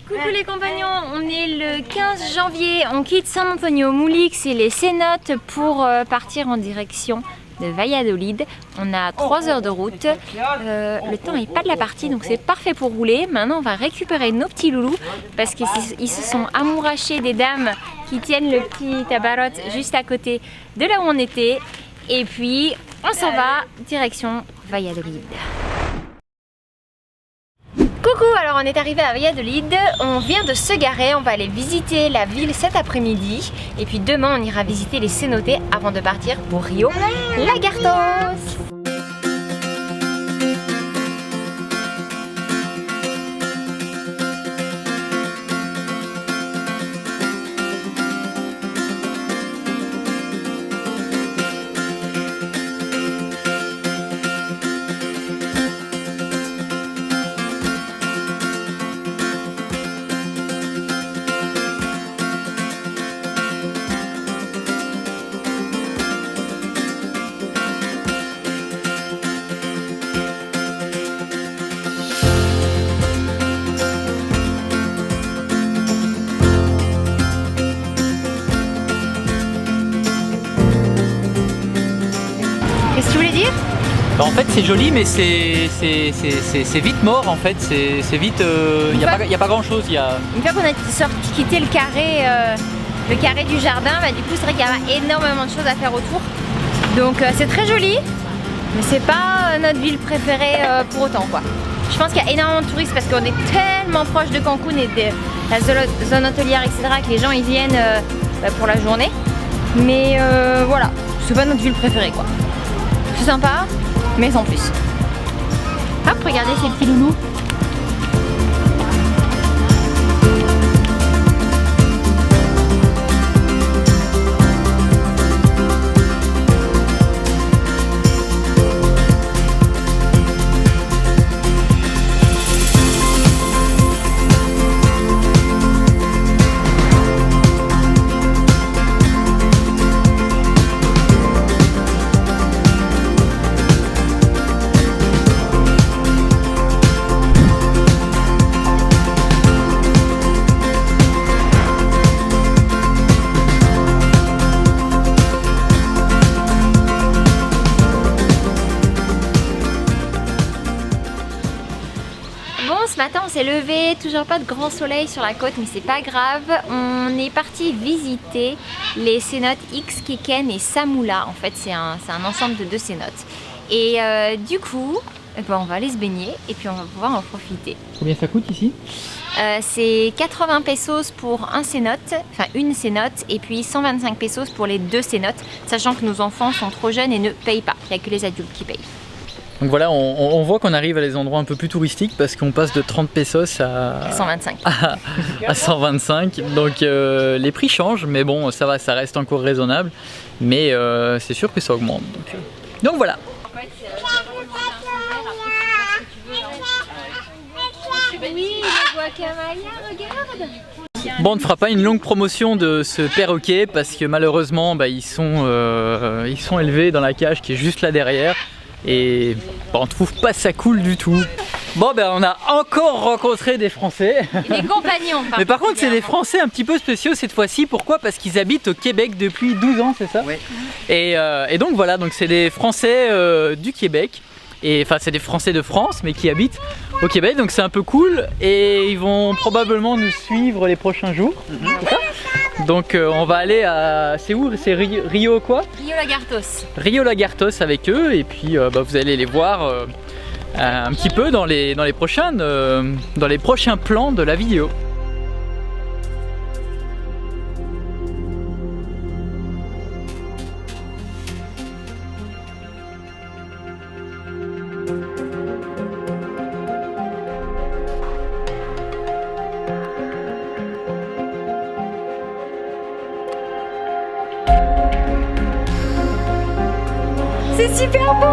Coucou les compagnons, on est le 15 janvier, on quitte San Antonio Moulix et les cénotes pour partir en direction de Valladolid. On a 3 heures de route, le temps n'est pas de la partie donc c'est parfait pour rouler. Maintenant on va récupérer nos petits loulous parce qu'ils se sont amourachés des dames qui tiennent le petit tabarote juste à côté de là où on était. Et puis on s'en va direction Valladolid. Coucou, alors on est arrivé à Valladolid, on vient de se garer, on va aller visiter la ville cet après-midi et puis demain on ira visiter les cénotes avant de partir pour Rio Lagartos. Qu'est-ce que tu voulais dire? Bah en fait c'est joli mais c'est vite mort en fait, c'est vite, il n'y a pas grand chose. Une fois qu'on a quitté le carré du jardin, bah, du coup c'est vrai qu'il y a énormément de choses à faire autour. Donc c'est très joli, mais c'est pas notre ville préférée pour autant quoi. Je pense qu'il y a énormément de touristes parce qu'on est tellement proche de Cancun et de la zone hôtelière etc. que les gens ils viennent pour la journée. Mais voilà, c'est pas notre ville préférée quoi. C'est sympa, mais sans plus. Hop, regardez ces petits loulous. Ce matin on s'est levé, toujours pas de grand soleil sur la côte mais c'est pas grave. On est parti visiter les cénotes Ixquiquén et Samula. En fait c'est un ensemble de 2 cénotes. Et du coup on va aller se baigner et puis on va pouvoir en profiter. Combien ça coûte ici? C'est 80 pesos pour un cénote, enfin une cénote, et puis 125 pesos pour les 2 cénotes, sachant que nos enfants sont trop jeunes et ne payent pas. Il n'y a que les adultes qui payent. Donc voilà, on voit qu'on arrive à des endroits un peu plus touristiques parce qu'on passe de 30 pesos à 125. À 125. Donc les prix changent, mais bon, ça va, ça reste encore raisonnable. Mais c'est sûr que ça augmente. Donc voilà. Oui, le guacamaya, regarde. Bon, on ne fera pas une longue promotion de ce perroquet parce que malheureusement, bah, ils sont élevés dans la cage qui est juste là derrière. Et bah, on trouve pas ça cool du tout. Bon ben on a encore rencontré des Français. Des compagnons. Mais par contre c'est des Français un petit peu spéciaux cette fois-ci. Pourquoi? Parce qu'ils habitent au Québec depuis 12 ans, c'est ça? Oui. Et donc voilà, donc c'est des Français du Québec. Et enfin c'est des Français de France mais qui habitent au Québec. Donc c'est un peu cool. Et ils vont probablement nous suivre les prochains jours. C'est ça? Donc on va aller à... C'est où? C'est Rio quoi? Rio Lagartos. Rio Lagartos avec eux et puis bah, vous allez les voir un petit peu dans les prochains plans de la vidéo. C'est super beau!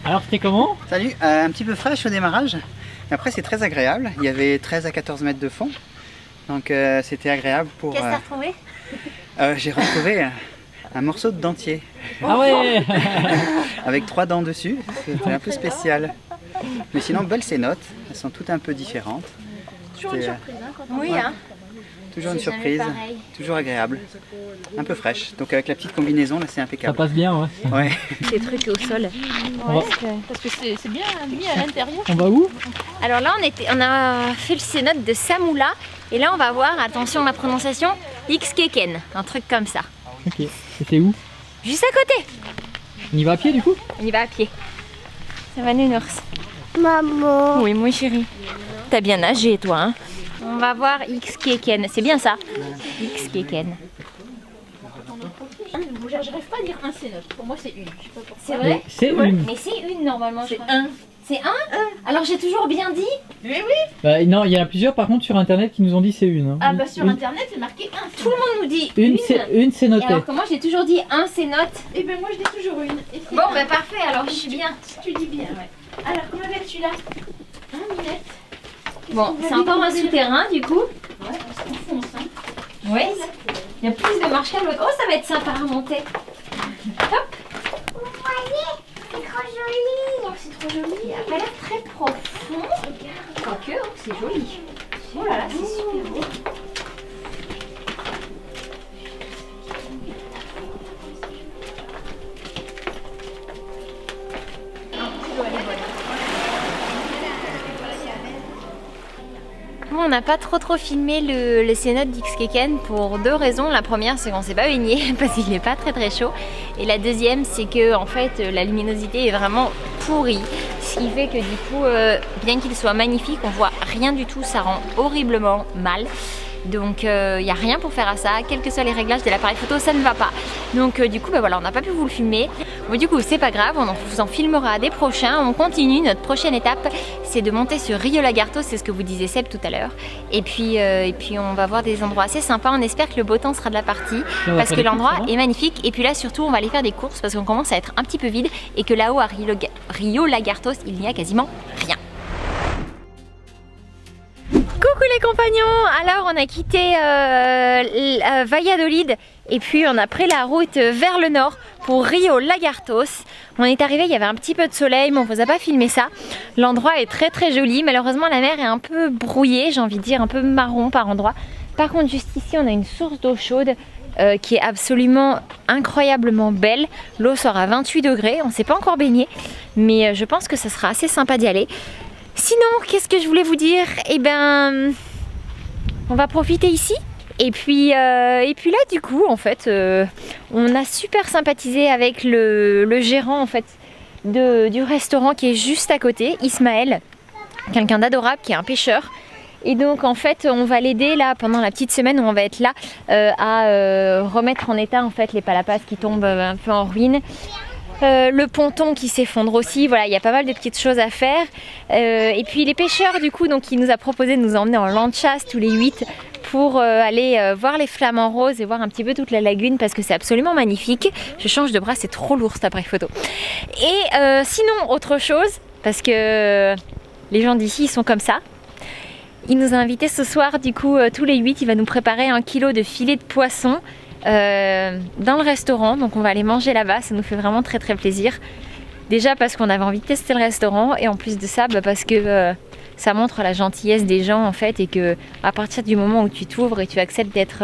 Alors c'était comment? Salut, un petit peu fraîche au démarrage, mais après c'est très agréable. Il y avait 13 à 14 mètres de fond, donc c'était agréable pour... Qu'est-ce que t'as retrouvé? J'ai retrouvé un morceau de dentier. Ah ouais. Avec 3 dents dessus, c'était un peu spécial. Mais sinon, belles cénotes, elles sont toutes un peu différentes. Toujours une surprise, hein, quand on... Oui, hein. Toujours une C'est jamais surprise, pareil. toujours agréable, un peu fraîche. Donc avec la petite combinaison, là c'est Ça impeccable. passe bien, ouais. Ouais. Des trucs au sol. On va- Parce que c'est bien mis à l'intérieur. On va où? Alors là, on a fait le cénote de Samoula. Et là, on va voir, attention à ma prononciation, Xkeken, un truc comme ça. Ok. Et c'est où? Juste à côté. On y va à pied du coup? On y va à pied. Ça va, Nounours? Maman. Oui, mon chéri. T'as bien nagé, toi, hein? On va voir Xkeken. C'est bien ça? Xkeken. J'arrive pas à dire un cénote. Pour moi, c'est une. Je sais pas pourquoi. C'est vrai? C'est une. Mais c'est une normalement, je C'est crois. un. C'est un? Alors j'ai toujours bien dit? Mais oui. Bah, non, il y en a plusieurs par contre sur internet qui nous ont dit c'est une. Hein. Ah bah sur Une- internet, c'est marqué un. Tout le monde nous dit Une, c'est Et noté. alors que moi j'ai toujours dit un cénote. Et ben moi, je dis toujours une. Et c'est Bon, un. bah parfait, alors je suis bien. Tu dis bien, ouais. Alors, comment tu là? Un minette. Bon, c'est encore un souterrain du coup. Ouais, on s'enfonce, hein. Oui. Il y a plus de marche câble. Oh, ça va être sympa à remonter. Hop. C'est trop joli. Oh, c'est trop joli. Il a pas l'air très profond. Quoique, oh, c'est joli. Oh là là, c'est super beau. On n'a pas trop filmé le cénote d'Xkeken pour 2 raisons. La première, c'est qu'on s'est pas baigné parce qu'il n'est pas très chaud. Et la deuxième, c'est que en fait la luminosité est vraiment pourrie. Ce qui fait que du coup, bien qu'il soit magnifique, on voit rien du tout, ça rend horriblement mal. Donc il n'y a rien pour faire à ça, quels que soient les réglages de l'appareil photo, ça ne va pas. Donc du coup, bah, voilà, on n'a pas pu vous le filmer. Bon, du coup, c'est pas grave, on vous en filmera des prochains. On continue, notre prochaine étape, c'est de monter sur Rio Lagartos, c'est ce que vous disait Seb tout à l'heure. Et puis on va voir des endroits assez sympas, on espère que le beau temps sera de la partie, Là, on va parce faire que des l'endroit courses, ça va est magnifique. Et puis là, surtout, on va aller faire des courses, parce qu'on commence à être un petit peu vide, et que là-haut, à Rio Lagartos, il n'y a quasiment rien. Coucou les compagnons, alors on a quitté Valladolid et puis on a pris la route vers le nord pour Rio Lagartos. On est arrivé, il y avait un petit peu de soleil mais on vous a pas filmé ça. L'endroit est très joli, malheureusement la mer est un peu brouillée, j'ai envie de dire un peu marron par endroit. Par contre juste ici on a une source d'eau chaude qui est absolument incroyablement belle. L'eau sort à 28 degrés, on ne s'est pas encore baigné mais je pense que ça sera assez sympa d'y aller. Sinon, qu'est-ce que je voulais vous dire? Eh ben, on va profiter ici. Et puis là, du coup, en fait, on a super sympathisé avec le gérant en fait du restaurant qui est juste à côté, Ismaël, quelqu'un d'adorable, qui est un pêcheur. Et donc, en fait, on va l'aider là pendant la petite semaine où on va être là à remettre en état en fait les palapas qui tombent un peu en ruine. Le ponton qui s'effondre aussi, voilà, il y a pas mal de petites choses à faire. Et puis les pêcheurs du coup, donc il nous a proposé de nous emmener en lanchas tous les 8 pour aller voir les flamants roses et voir un petit peu toute la lagune parce que c'est absolument magnifique. Je change de bras, c'est trop lourd cet appareil photo. Et sinon autre chose, parce que les gens d'ici ils sont comme ça. Il nous a invités ce soir du coup tous les 8, il va nous préparer 1 kilo de filet de poisson. Dans le restaurant, donc on va aller manger là-bas, ça nous fait vraiment très plaisir. Déjà parce qu'on avait envie de tester le restaurant et en plus de ça, parce que ça montre la gentillesse des gens en fait et que à partir du moment où tu t'ouvres et tu acceptes d'être,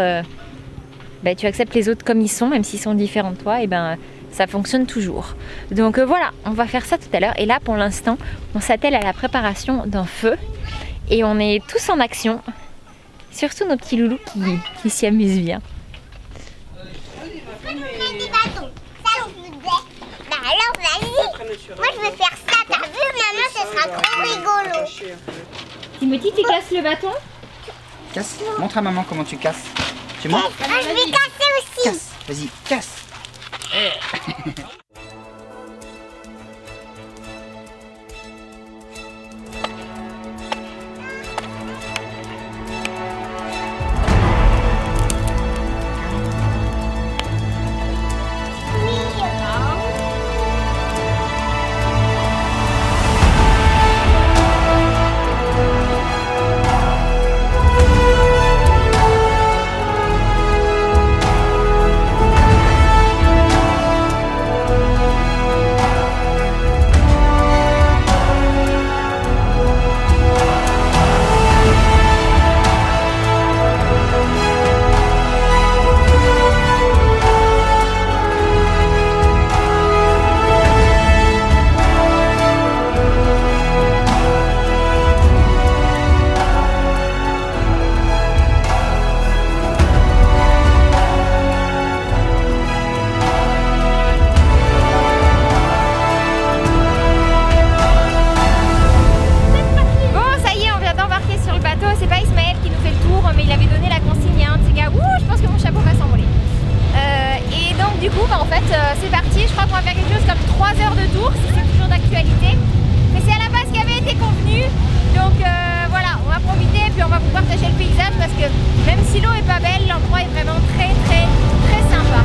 tu acceptes les autres comme ils sont, même s'ils sont différents de toi, et ça fonctionne toujours. Donc voilà, on va faire ça tout à l'heure et là pour l'instant, on s'attelle à la préparation d'un feu et on est tous en action, surtout nos petits loulous qui s'y amusent bien. Alors vas-y, moi je vais faire ça, t'as vu maman, ce sera trop rigolo. Timothy, tu casses le bâton? Casse. Montre à maman comment tu casses. Tu montres? Ah, je vais casser aussi. Casse. Vas-y, casse. fait, c'est parti. Je crois qu'on va faire quelque chose comme 3 heures de tour, si c'est toujours d'actualité. Mais c'est à la base qui avait été convenu. Donc voilà, on va profiter et puis on va vous partager le paysage parce que même si l'eau est pas belle, l'endroit est vraiment très sympa.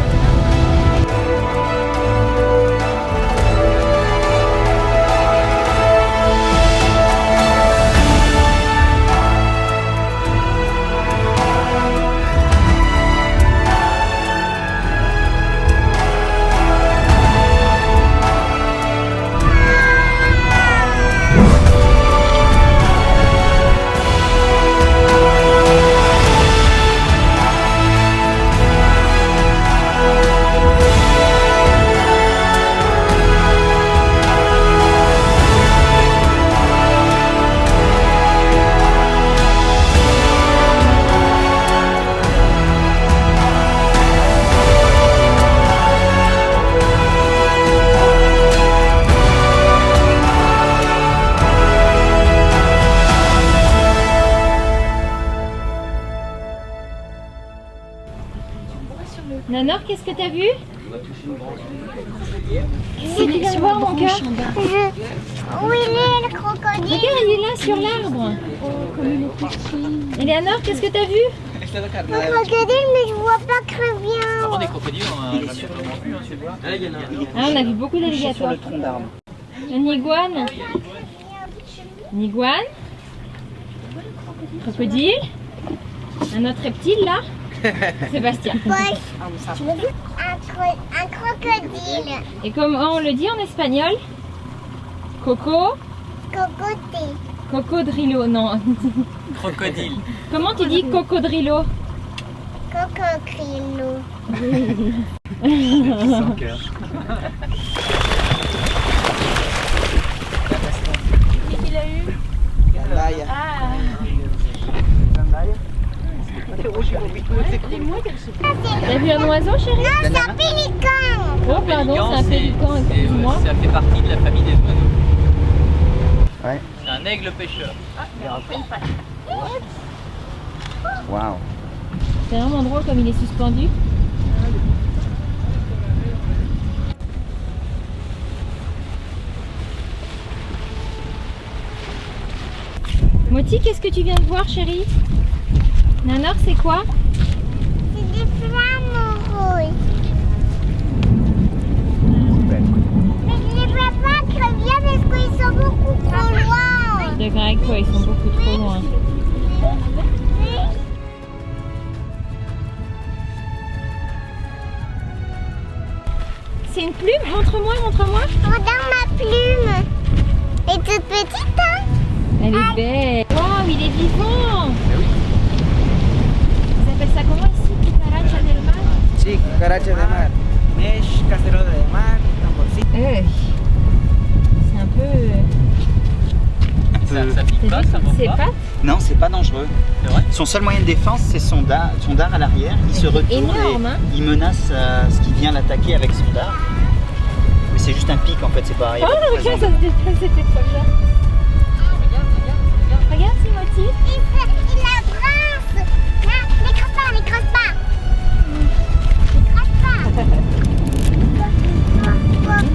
Nanor, qu'est-ce que t'as vu? Qu'est-ce que tu viens de voir, mon cœur? Où il est le crocodile? Regarde, il est là sur l'arbre. Eleanor, qu'est-ce que t'as vu? Le crocodile, mais je vois pas très bien. Des crocodiles, on a jamais vraiment vu, hein, tu vois. Ah, on a vu beaucoup Sur d'alligators. le tronc d'arbre. Un iguane. Une iguane. Crocodile. Un autre reptile là. Sébastien. Ouais. Un crocodile. Et comment on le dit en espagnol? Coco. Cocoté. Cocodrilo, non. Crocodile. Comment tu dis cocodrilo? Cocodrilo. Sans cœur. Il a eu. Ah. T'as vu un oiseau, chérie? Non, c'est un pélican. Oh, pardon, c'est un pélican, excuse-moi. Ça fait partie de la famille des oiseaux. Ouais. C'est un aigle pêcheur. Waouh. C'est vraiment drôle comme il est suspendu. Moti, qu'est-ce que tu viens de voir, chérie? Nanor, c'est quoi? C'est des flammes rouges. Mais je les vois pas très bien parce qu'ils sont beaucoup trop loin. Je suis d'accord avec toi, ils sont beaucoup trop loin. C'est une plume? Montre-moi, montre-moi. Regarde ma plume. Elle est toute petite, hein? Elle est belle. Wow, il est vivant. Vous appelez ça comment ici? Cucaracha del mar? Sí, cucaracha de mar. Mesh, cacerola de mar, tamborcito. C'est un peu... Ça pique pas, ça mord C'est pas. pas Non, c'est pas dangereux. C'est vrai? Son seul moyen de défense, c'est son dard à l'arrière. Il se retourne énorme, et hein. il menace ce qui vient l'attaquer avec son dard. Mais c'est juste un pic en fait, c'est pas. il y a Oh, pas de regarde, raison. ça se déplace, c'était trop bien. Regarde, Timothy. Il la brasse. Non, n'écrase pas, n'écrase pas. N'écrase pas.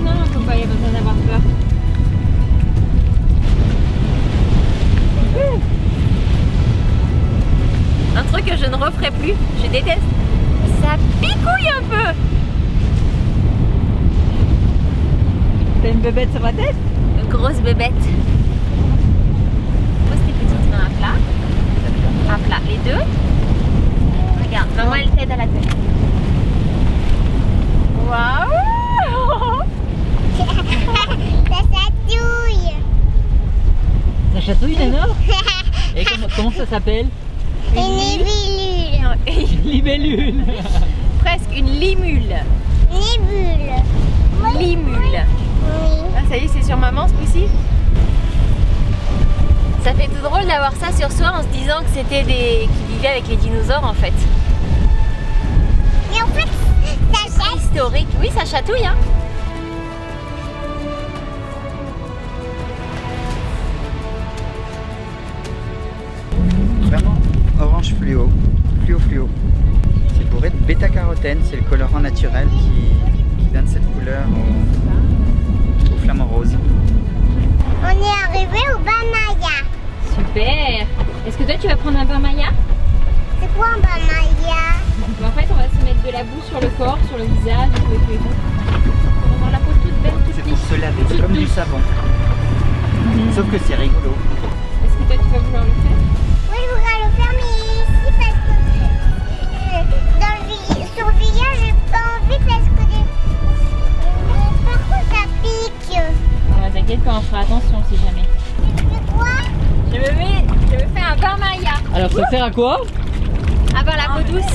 Non, faut pas, il y a besoin d'avoir peur. Un truc que je ne referai plus, je déteste. Ça picouille un peu. T'as une bébête sur la tête? Une grosse bébête. Pose tes petites mains à plat. À plat, les deux. Regarde, maman elle t'aide à la tête. Waouh! Ça chatouille. Ça chatouille, Nanor? Et comment ça s'appelle? Une libellule. Libellule. Presque une limule. Libule. Limule. Oui. Ah, ça y est, c'est sur maman ce coup-ci. Ça fait tout drôle d'avoir ça sur soi en se disant que c'était des qui vivaient avec les dinosaures en fait. Mais en fait, ça chatouille. Historique. Oui, ça chatouille hein. Vraiment orange fluo. C'est bourré de bêta-carotène, c'est le colorant naturel qui donne cette couleur au flamant rose. On est arrivé au Bamaya. Super. Est-ce que toi tu vas prendre un bain Maya? C'est quoi un Bamaya? En fait on va se mettre de la boue sur le corps, sur le visage, sur les yeux. On va avoir la peau toute belle, toute C'est pour lisse. se laver, c'est comme du savon. Sauf que c'est rigolo. Est-ce que toi tu vas vouloir le faire? Oui, je voudrais le faire, mais ici, parce que sur le visage, j'ai pas envie parce que parfois ça pique. Ah, t'inquiète pas, on fera attention si jamais. C'est quoi? Je me fais un bain Maya. Alors ça sert à quoi? Avoir la peau douce.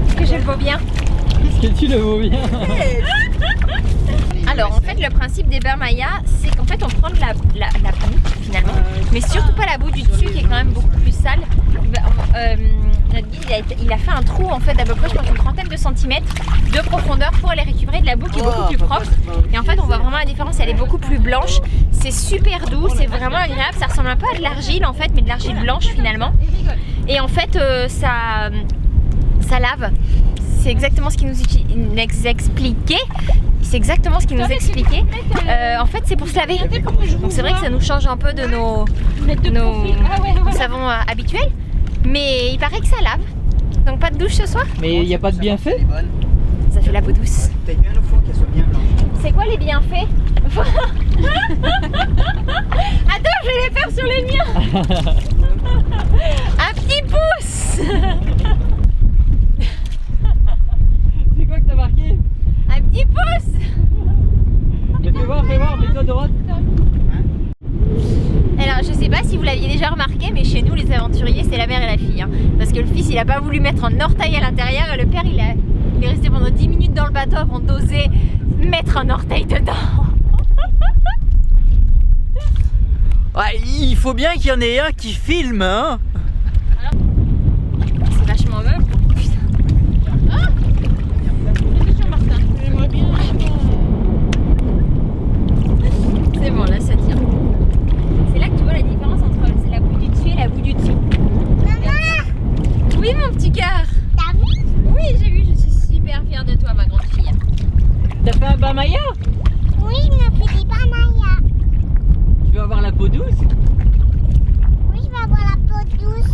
Est-ce que je le vaux bien? Est-ce que tu le vaux bien? Alors en fait le principe des bains Maya c'est qu'en fait on prend de la boue finalement, mais surtout pas la boue du dessus qui est quand même beaucoup plus sale. Notre guide il a fait un trou en fait d'à peu près je pense une trentaine de centimètres de profondeur pour aller récupérer de la boue qui est beaucoup plus propre. Et en fait on voit vraiment la différence, elle est beaucoup plus blanche, c'est super doux, c'est vraiment agréable, ça ressemble un peu à de l'argile en fait mais de l'argile blanche finalement. Et en fait ça lave. C'est exactement ce qu'il nous expliquait. C'est exactement ce qu'il nous expliquait. En fait, c'est pour se laver. Donc c'est vrai que ça nous change un peu de nos savons habituels. Mais il paraît que ça lave. Donc pas de douche ce soir. Mais il n'y a pas de bienfait? Ça fait la peau douce. Taille bien au fond qu'elle soit bien blanche. C'est quoi les bienfaits? Attends, je vais les faire sur les miens. Un petit pouce. C'est quoi que t'as marqué? Un petit pouce. Mais fais voir, mets-toi droite. Alors je sais pas si vous l'aviez déjà remarqué mais chez nous les aventuriers c'est la mère et la fille hein. Parce que le fils il a pas voulu mettre un orteil à l'intérieur et le père il est resté pendant 10 minutes dans le bateau avant d'oser mettre un orteil dedans. Ouais, il faut bien qu'il y en ait un qui filme hein. C'est vachement meuble. Putain. Ah, attention Martin, j'aimerais bien. C'est bon là ça tient. C'est là que tu vois la différence entre la boue du dessus et la boue du dessous. Maman, Oui mon petit cœur. t'as vu? Oui j'ai vu, je suis super fière de toi ma grande fille. T'as fait un bain Maya? Oui, je me fais des Bamaya. Tu veux avoir la peau douce? Oui, je vais avoir la peau douce.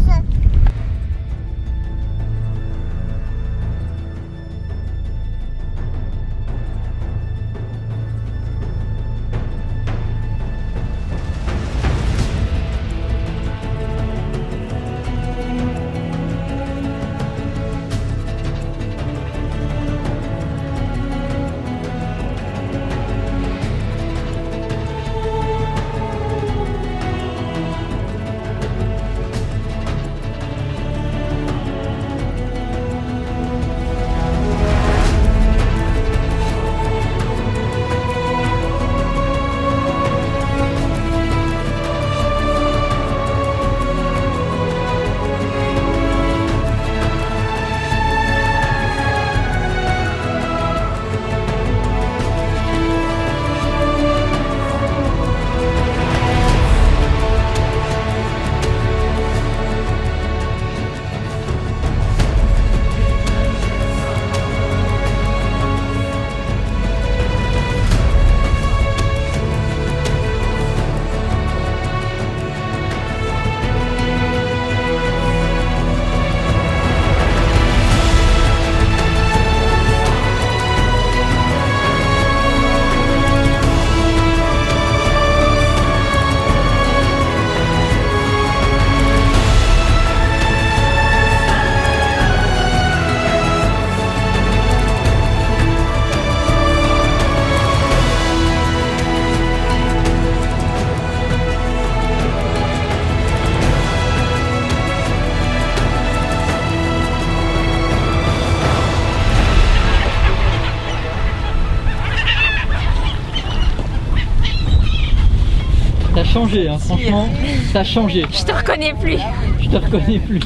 T'as changé, hein, franchement, t'as changé. Je te reconnais plus. Je te reconnais plus.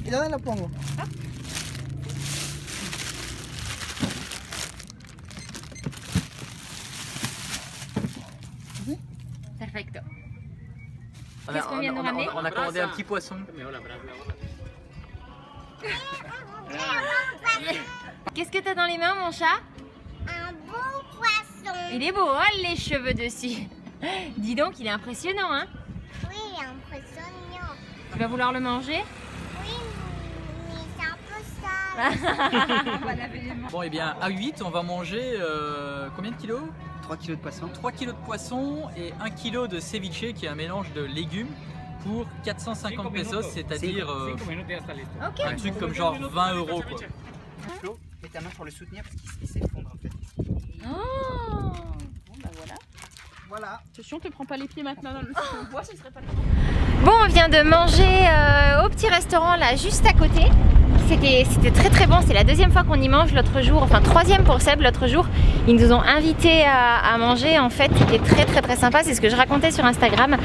¿Y dónde lo pongo? Perfecto. Qu'est-ce qu'on vient de ramener? On a commandé un petit poisson. Qu'est-ce que t'as dans les mains, mon chat? Un beau poisson. Il est beau, hein, les cheveux dessus. Dis donc, il est impressionnant, hein? Oui, impressionnant. Tu vas vouloir le manger? Oui, mais c'est un peu sale. Bon, et bien à 8, on va manger combien de kilos? 3 kilos de poisson. 3 kilos de poisson et 1 kilo de ceviche qui est un mélange de légumes pour 450 pesos, c'est-à-dire Ok. un truc comme genre 20 euros quoi. Flo, mets ta main pour le soutenir parce qu'il s'effondre en fait. Oh. Voilà. Attention, te prends pas les pieds maintenant dans le bois, ce serait pas le Bon, on vient de manger au petit restaurant là juste à côté. C'était très très bon, c'est la deuxième fois qu'on y mange l'autre jour, enfin troisième pour Seb l'autre jour. Ils nous ont invités à manger en fait, c'était très sympa, c'est ce que je racontais sur Instagram.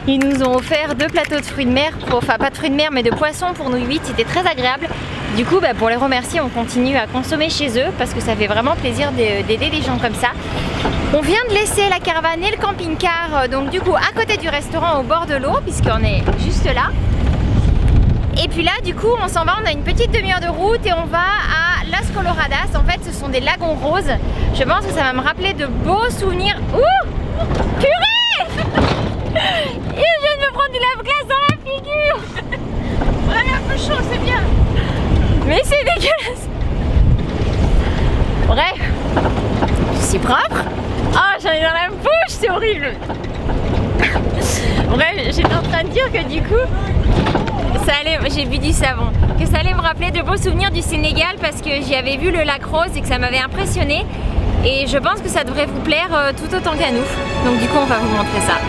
Ils nous ont offert 2 plateaux de fruits de mer, enfin pas de fruits de mer mais de poissons pour nous 8, c'était très agréable. Du coup pour les remercier on continue à consommer chez eux parce que ça fait vraiment plaisir d'aider des gens comme ça. On vient de laisser la caravane et le camping-car donc du coup à côté du restaurant au bord de l'eau puisqu'on est juste là. Et puis là du coup on s'en va, on a une petite demi-heure de route et on va à Las Coloradas. En fait ce sont des lagons roses. Je pense que ça va me rappeler de beaux souvenirs. Ouh, purée. Et je viens de me prendre du lave-glace dans la figure. On a un peu chaud, c'est bien. Mais c'est dégueulasse. Bref, c'est propre. Oh, j'en ai dans la bouche, c'est horrible. Bref, j'étais en train de dire que du coup, ça allait, j'ai bu du savon, que ça allait me rappeler de beaux souvenirs du Sénégal parce que j'y avais vu le lac rose et que ça m'avait impressionné. Et je pense que ça devrait vous plaire tout autant qu'à nous. Donc du coup, on va vous montrer ça.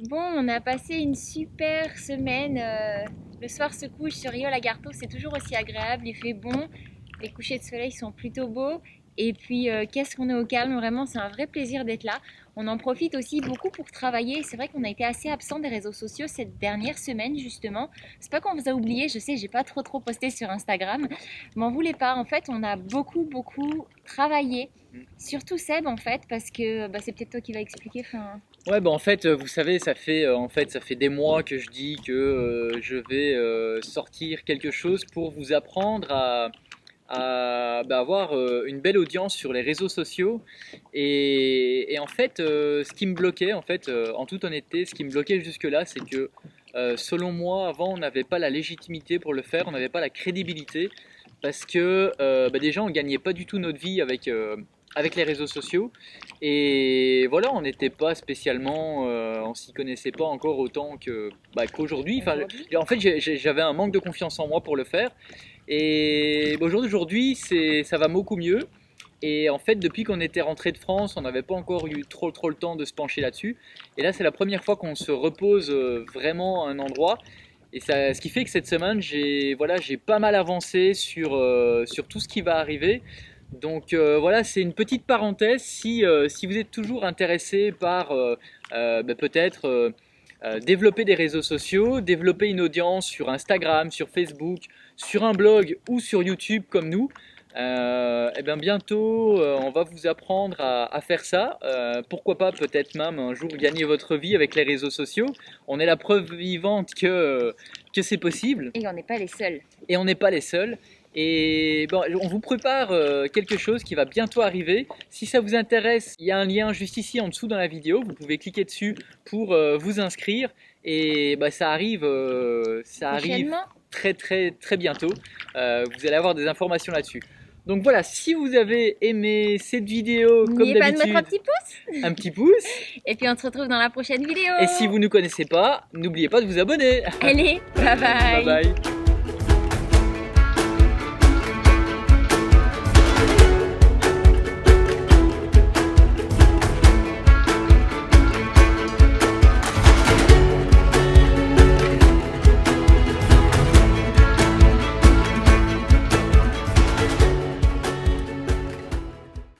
Bon, on a passé une super semaine. Le soir se couche sur Rio Lagarto, c'est toujours aussi agréable, il fait bon, les couchers de soleil sont plutôt beaux. Et puis qu'est-ce qu'on est au calme, vraiment c'est un vrai plaisir d'être là. On en profite aussi beaucoup pour travailler. C'est vrai qu'on a été assez absent des réseaux sociaux cette dernière semaine justement. C'est pas qu'on vous a oublié, je sais, j'ai pas trop posté sur Instagram. M'en voulez pas, en fait on a beaucoup travaillé. Surtout Seb en fait, parce que c'est peut-être toi qui vas expliquer. Ouais, en fait, vous savez, ça fait des mois que je dis que je vais sortir quelque chose pour vous apprendre à avoir une belle audience sur les réseaux sociaux. Et en fait, ce qui me bloquait, en toute honnêteté, ce qui me bloquait jusque-là, c'est que selon moi, avant, on n'avait pas la légitimité pour le faire, on n'avait pas la crédibilité, parce que déjà, on ne gagnait pas du tout notre vie avec les réseaux sociaux. Et voilà, on n'était pas spécialement, on s'y connaissait pas encore autant qu'aujourd'hui. En fait, j'avais un manque de confiance en moi pour le faire. Et aujourd'hui, ça va beaucoup mieux. Et en fait, depuis qu'on était rentré de France, on n'avait pas encore eu trop le temps de se pencher là-dessus. Et là, c'est la première fois qu'on se repose vraiment à un endroit. Et ce qui fait que cette semaine, j'ai pas mal avancé sur tout ce qui va arriver. Donc voilà, c'est une petite parenthèse. Si vous êtes toujours intéressé par peut-être développer des réseaux sociaux, développer une audience sur Instagram, sur Facebook, sur un blog ou sur YouTube comme nous, et bien bientôt on va vous apprendre à faire ça. Pourquoi pas peut-être même un jour gagner votre vie avec les réseaux sociaux. On est la preuve vivante que c'est possible. Et on n'est pas les seuls. Et on n'est pas les seuls. Et bon, on vous prépare quelque chose qui va bientôt arriver. Si ça vous intéresse, il y a un lien juste ici en dessous dans la vidéo. Vous pouvez cliquer dessus pour vous inscrire. Et ça arrive très très très bientôt. Vous allez avoir des informations là-dessus. Donc voilà, si vous avez aimé cette vidéo, comme n'oubliez pas de d'habitude, mettre un petit pouce. Un petit pouce. Et puis on se retrouve dans la prochaine vidéo. Et si vous ne nous connaissez pas, n'oubliez pas de vous abonner. Allez, bye bye. Bye bye.